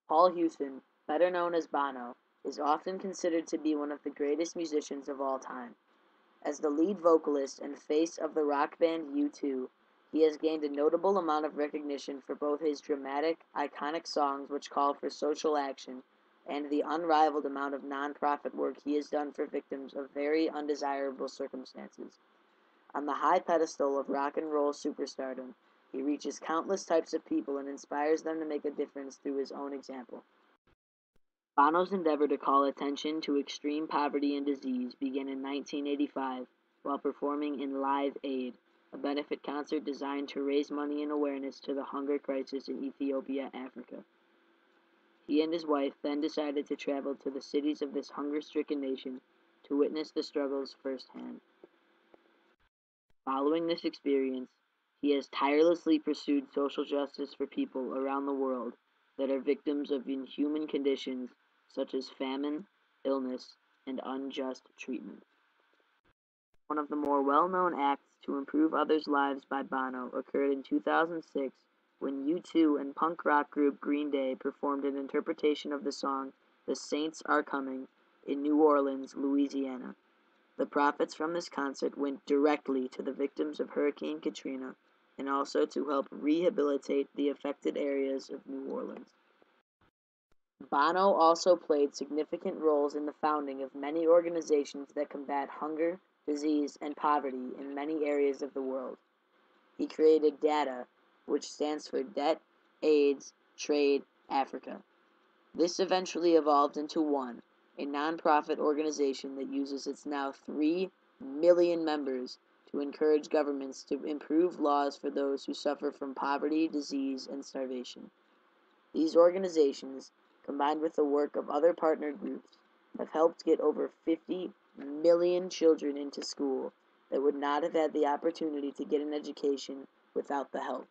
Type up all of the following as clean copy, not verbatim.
Paul Houston, better known as Bono, is often considered to be one of the greatest musicians of all time. As the lead vocalist and face of the rock band U2, he has gained a notable amount of recognition for both his dramatic, iconic songs which call for social action and the unrivaled amount of nonprofit work he has done for victims of very undesirable circumstances. On the high pedestal of rock and roll superstardom, he reaches countless types of people and inspires them to make a difference through his own example. Bono's endeavor to call attention to extreme poverty and disease began in 1985 while performing in Live Aid, a benefit concert designed to raise money and awareness to the hunger crisis in Ethiopia, Africa. He and his wife then decided to travel to the cities of this hunger-stricken nation to witness the struggles firsthand. Following this experience, he has tirelessly pursued social justice for people around the world that are victims of inhuman conditions such as famine, illness, and unjust treatment. One of the more well-known acts to improve others' lives by Bono occurred in 2006 when U2 and punk rock group Green Day performed an interpretation of the song "The Saints Are Coming" in New Orleans, Louisiana. The profits from this concert went directly to the victims of Hurricane Katrina and also to help rehabilitate the affected areas of New Orleans. Bono also played significant roles in the founding of many organizations that combat hunger, disease, and poverty in many areas of the world. He created DATA, which stands for Debt, AIDS, Trade, Africa. This eventually evolved into ONE, a nonprofit organization that uses its now 3 million members to encourage governments to improve laws for those who suffer from poverty, disease, and starvation. These organizations, combined with the work of other partner groups, have helped get over 50 million children into school that would not have had the opportunity to get an education without the help.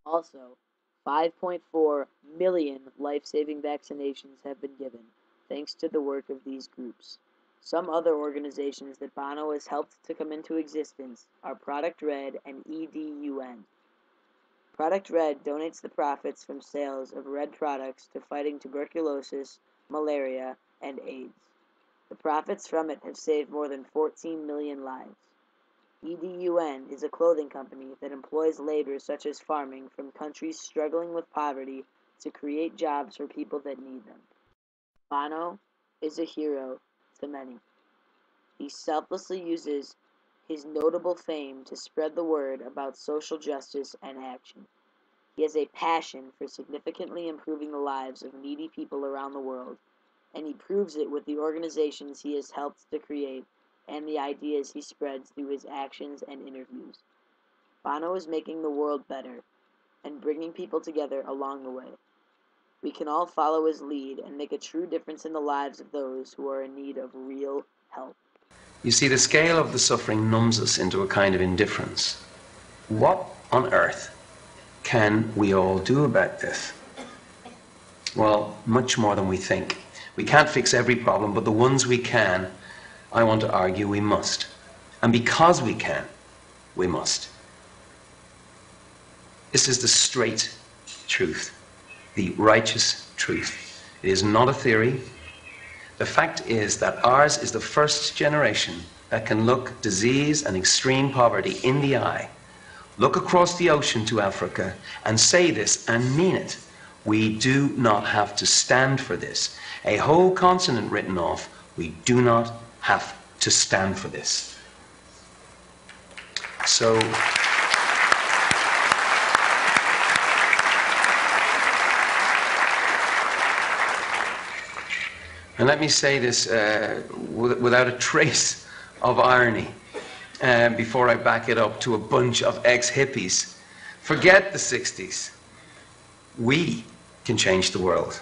Also, 5.4 million life-saving vaccinations have been given, thanks to the work of these groups. Some other organizations that Bono has helped to come into existence are Product Red and EDUN. Product Red donates the profits from sales of red products to fighting tuberculosis, malaria, and AIDS. The profits from it have saved more than 14 million lives. EDUN is a clothing company that employs labor such as farming from countries struggling with poverty to create jobs for people that need them. Bono is a hero to many. He selflessly uses his notable fame to spread the word about social justice and action. He has a passion for significantly improving the lives of needy people around the world, and he proves it with the organizations he has helped to create and the ideas he spreads through his actions and interviews. Bono is making the world better and bringing people together along the way. We can all follow his lead and make a true difference in the lives of those who are in need of real help. You see, the scale of the suffering numbs us into a kind of indifference. What on earth can we all do about this? Well, much more than we think. We can't fix every problem, but the ones we can, I want to argue we must. And because we can, we must. This is the straight truth, the righteous truth. It is not a theory. The fact is that ours is the first generation that can look disease and extreme poverty in the eye, look across the ocean to Africa, and say this and mean it. We do not have to stand for this. A whole continent written off. We do not have to stand for this. So, and let me say this without a trace of irony before I back it up to a bunch of ex-hippies. Forget the 60s. We can change the world.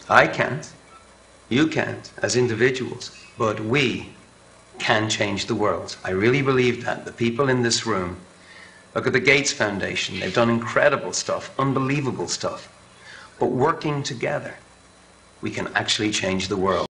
I can't. You can't as individuals. But we can change the world. I really believe that. The people in this room, look at the Gates Foundation. They've done incredible stuff, unbelievable stuff. But working together, we can actually change the world.